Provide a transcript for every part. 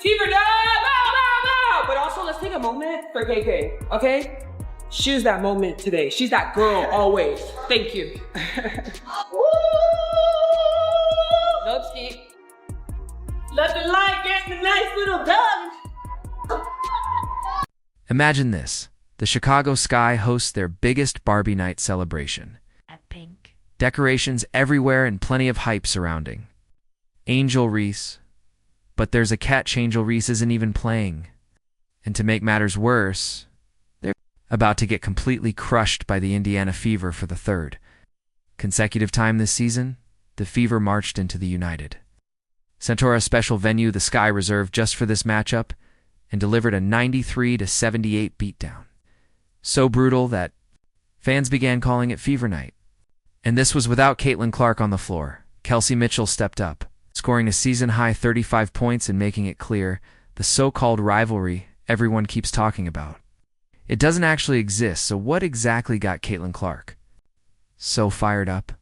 Fever, no! But also, let's take a moment for KK, okay? She's that moment today. She's that girl always. Thank you. No cheat. Let the light get the nice little dog. Imagine this. The Chicago Sky hosts their biggest Barbie night celebration. At pink. Decorations everywhere and plenty of hype surrounding. Angel Reese. But there's a catch. Angel Reese isn't even playing. And to make matters worse, they're about to get completely crushed by the Indiana Fever for the third consecutive time this season. The Fever marched into the United Center, a special venue the Sky reserved just for this matchup, and delivered a 93-78 beatdown. So brutal that fans began calling it Fever Night. And this was without Caitlin Clark on the floor. Kelsey Mitchell stepped up, scoring a season-high 35 points and making it clear the so-called rivalry everyone keeps talking about. It doesn't actually exist, so what exactly got Caitlin Clark so fired up?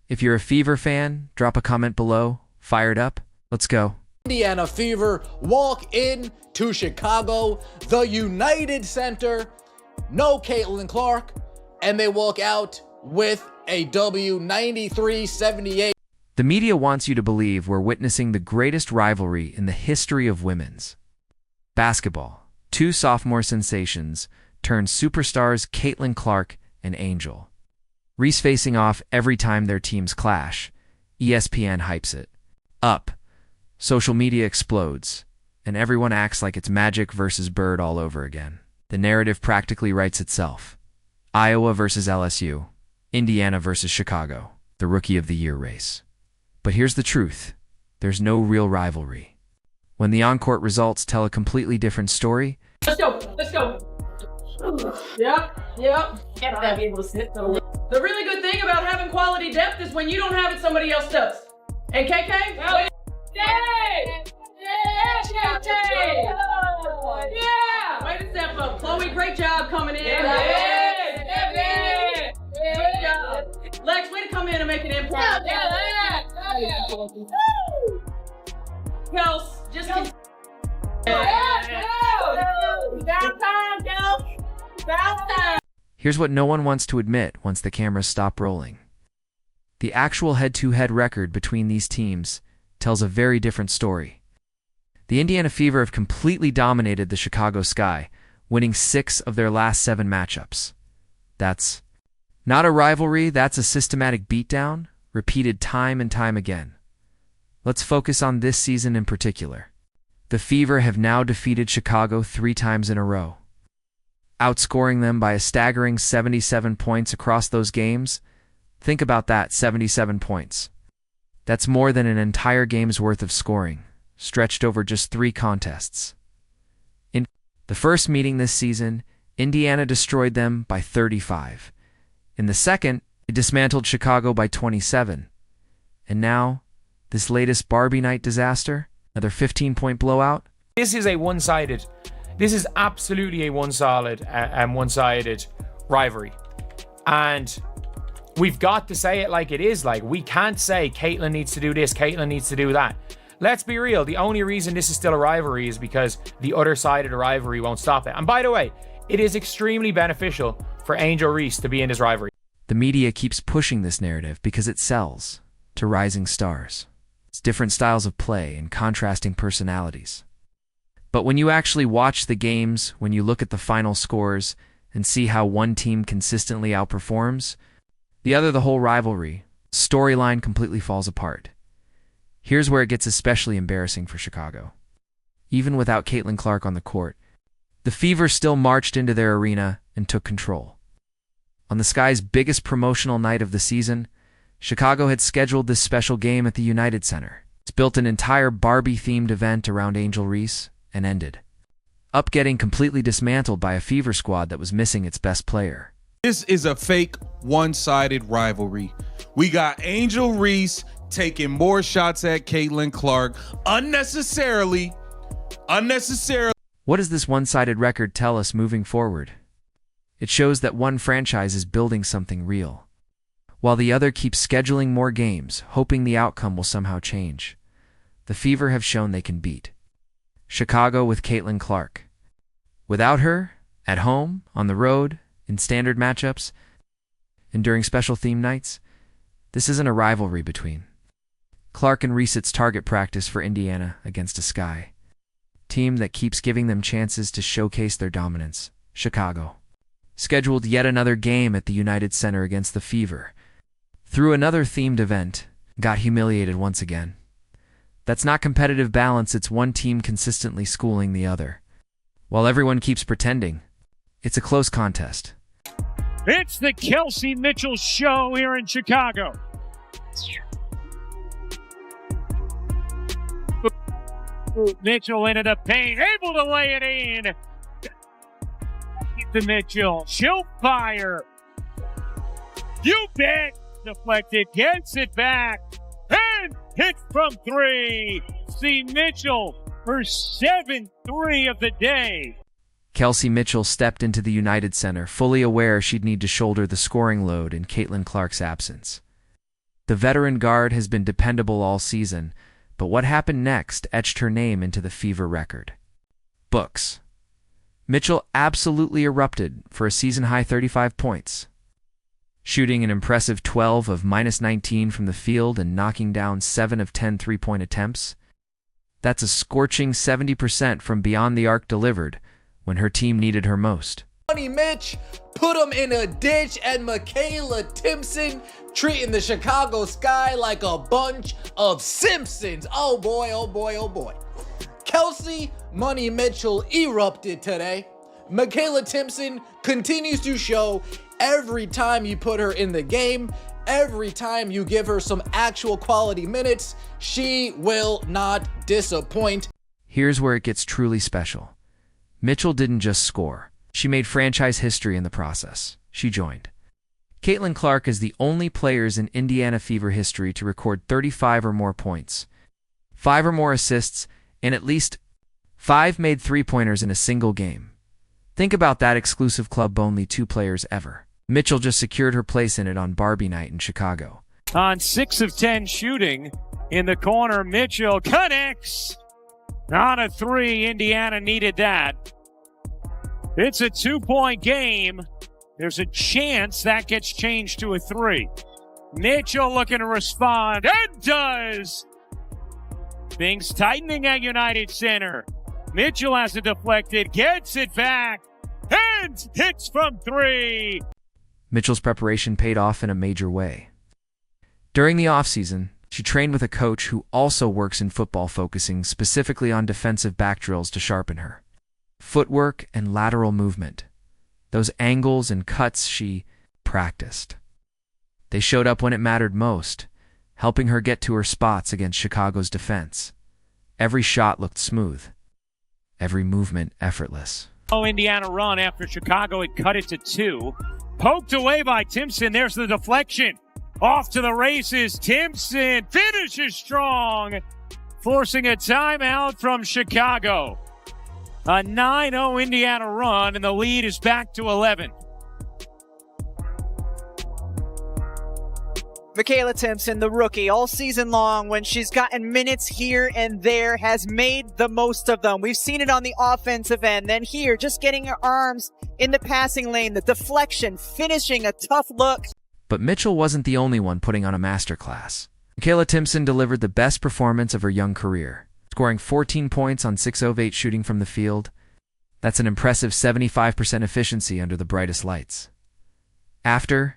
If you're a Fever fan, drop a comment below. Fired up? Let's go. Indiana Fever walk in to Chicago, the United Center, no Caitlin Clark, and they walk out with a W 93-78. The media wants you to believe we're witnessing the greatest rivalry in the history of women's basketball. Two sophomore sensations turned superstars Caitlin Clark and Angel Reese facing off every time their teams clash. ESPN hypes it up. Social media explodes, and everyone acts like it's Magic versus Bird all over again. The narrative practically writes itself. Iowa versus LSU, Indiana versus Chicago, the Rookie of the Year race. But here's the truth. There's no real rivalry. When the on-court results tell a completely different story. Let's go. Yep. Gotta be able to sit. The really good thing about having quality depth is when you don't have it, somebody else does. And KK? Yeah! Way to step up. Chloe, great job coming in. Great job. Lex, way to come in and make an impact. Kels, just Here's what no one wants to admit once the cameras stop rolling. The actual head-to-head record between these teams tells a very different story. The Indiana Fever have completely dominated the Chicago Sky, winning 6 of their last 7 matchups. That's not a rivalry, that's a systematic beatdown, repeated time and time again. Let's focus on this season in particular. The Fever have now defeated Chicago 3 times in a row, outscoring them by a staggering 77 points across those games. Think about that, 77 points. That's more than an entire game's worth of scoring, stretched over just 3 contests. In the first meeting this season, Indiana destroyed them by 35. In the second, it dismantled Chicago by 27. And now, this latest Barbie night disaster, another 15-point blowout. This is absolutely a one-sided rivalry. And we've got to say it like it is. Like, we can't say Caitlin needs to do this, Caitlin needs to do that. Let's be real. The only reason this is still a rivalry is because the other side of the rivalry won't stop it. And by the way, it is extremely beneficial for Angel Reese to be in this rivalry. The media keeps pushing this narrative because it sells to rising stars. It's different styles of play and contrasting personalities. But when you actually watch the games, when you look at the final scores and see how one team consistently outperforms, the other, the whole rivalry storyline completely falls apart. Here's where it gets especially embarrassing for Chicago. Even without Caitlin Clark on the court, the Fever still marched into their arena and took control. On the Sky's biggest promotional night of the season, Chicago had scheduled this special game at the United Center. It's built an entire Barbie-themed event around Angel Reese and ended up getting completely dismantled by a Fever squad that was missing its best player. This is a fake one-sided rivalry. We got Angel Reese taking more shots at Caitlin Clark unnecessarily. What does this one-sided record tell us moving forward? It shows that one franchise is building something real, while the other keeps scheduling more games, hoping the outcome will somehow change. The Fever have shown they can beat Chicago with Caitlin Clark. Without her, at home, on the road, in standard matchups, and during special theme nights, this isn't a rivalry between Clark and Reese. It's target practice for Indiana against a Sky team that keeps giving them chances to showcase their dominance. Chicago scheduled yet another game at the United Center against the Fever. Through another themed event, got humiliated once again. That's not competitive balance, it's one team consistently schooling the other. While everyone keeps pretending, it's a close contest. It's the Kelsey Mitchell Show here in Chicago. Mitchell into the paint, able to lay it in. To Mitchell, she'll fire. You bet. Deflected, gets it back, and hits from three. See Mitchell, her 7th three of the day. Kelsey Mitchell stepped into the United Center, fully aware she'd need to shoulder the scoring load in Caitlin Clark's absence. The veteran guard has been dependable all season, but what happened next etched her name into the Fever record books. Mitchell absolutely erupted for a season-high 35 points, shooting an impressive 12 of -19 from the field and knocking down 7 of 10 three-point attempts. That's a scorching 70% from beyond the arc delivered when her team needed her most. Money Mitch put him in a ditch, and Michaela Timpson treating the Chicago Sky like a bunch of Simpsons. Oh boy, oh boy, oh boy. Kelsey Money Mitchell erupted today. Michaela Timpson continues to show every time you put her in the game, every time you give her some actual quality minutes, she will not disappoint. Here's where it gets truly special. Mitchell didn't just score. She made franchise history in the process. She joined Caitlin Clark as the only players in Indiana Fever history to record 35 or more points, 5 or more assists, and at least 5 made three-pointers in a single game. Think about that exclusive club only 2 players ever. Mitchell just secured her place in it on Barbie night in Chicago. On 6 of 10 shooting in the corner, Mitchell connects on a 3. Indiana needed that. It's a 2-point game. There's a chance that gets changed to a 3. Mitchell looking to respond, and does. Things tightening at United Center. Mitchell has it deflected, gets it back, and hits from 3. Mitchell's preparation paid off in a major way. During the offseason, she trained with a coach who also works in football, focusing specifically on defensive back drills to sharpen her footwork and lateral movement. Those angles and cuts she practiced. They showed up when it mattered most, helping her get to her spots against Chicago's defense. Every shot looked smooth, every movement effortless. Indiana run after Chicago had cut it to 2. Poked away by Timpson. There's the deflection. Off to the races. Timpson finishes strong, forcing a timeout from Chicago. A 9-0 Indiana run, and the lead is back to 11. Michaela Timpson, the rookie, all season long, when she's gotten minutes here and there, has made the most of them. We've seen it on the offensive end. Then here, just getting her arms in the passing lane, the deflection, finishing a tough look. But Mitchell wasn't the only one putting on a masterclass. Michaela Timpson delivered the best performance of her young career, scoring 14 points on 6 of 8 shooting from the field. That's an impressive 75% efficiency under the brightest lights. After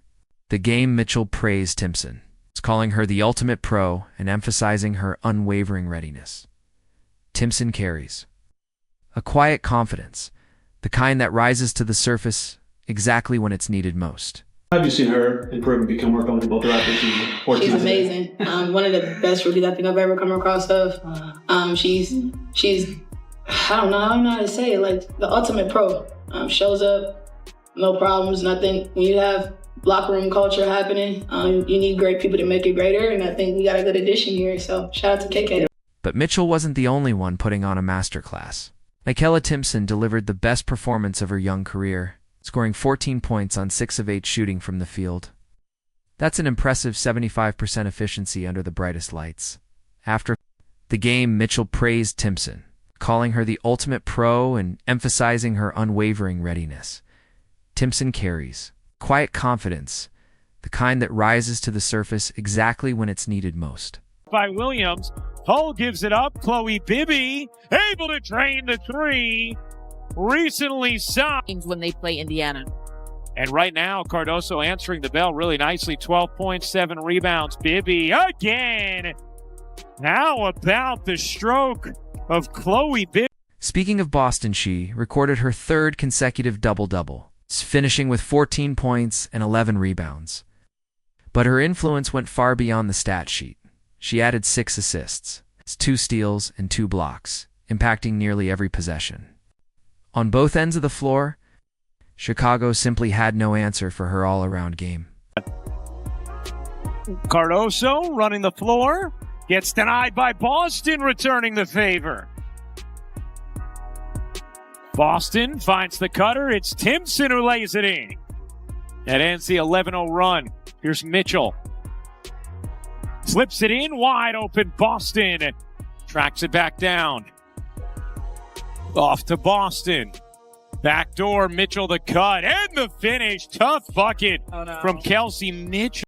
the game, Mitchell praised Timpson, calling her the ultimate pro and emphasizing her unwavering readiness. Timpson carries a quiet confidence, the kind that rises to the surface exactly when it's needed most. How have you seen her improve and become more comfortable throughout the season? She's amazing. One of the best rookies I think I've ever come across of. She's I don't know how to say it, like the ultimate pro. Shows up, no problems, nothing. When you have locker room culture happening, you need great people to make it greater, and I think we got a good addition here, so shout out to KK. But Mitchell wasn't the only one putting on a masterclass. Michaela Timpson delivered the best performance of her young career, scoring 14 points on 6 of 8 shooting from the field. That's an impressive 75% efficiency under the brightest lights. After the game, Mitchell praised Timpson, calling her the ultimate pro and emphasizing her unwavering readiness. Timpson carries quiet confidence, the kind that rises to the surface exactly when it's needed most. By Williams, Hull gives it up. Chloe Bibby able to drain the three. Recently signed when they play Indiana. And right now, Cardoso answering the bell really nicely. 12 points, 7 rebounds. Bibby again. How about the stroke of Chloe Bibby? Speaking of Boston, she recorded her third consecutive double-double, finishing with 14 points and 11 rebounds. But her influence went far beyond the stat sheet. She added 6 assists, 2 steals, and 2 blocks, impacting nearly every possession. On both ends of the floor, Chicago simply had no answer for her all-around game. Cardoso running the floor. Gets denied by Boston, returning the favor. Boston finds the cutter. It's Timpson who lays it in. That ends the 11-0 run. Here's Mitchell. Slips it in, wide open. Boston tracks it back down. Off to Boston. Backdoor, Mitchell the cut, and the finish. Tough bucket from Kelsey Mitchell.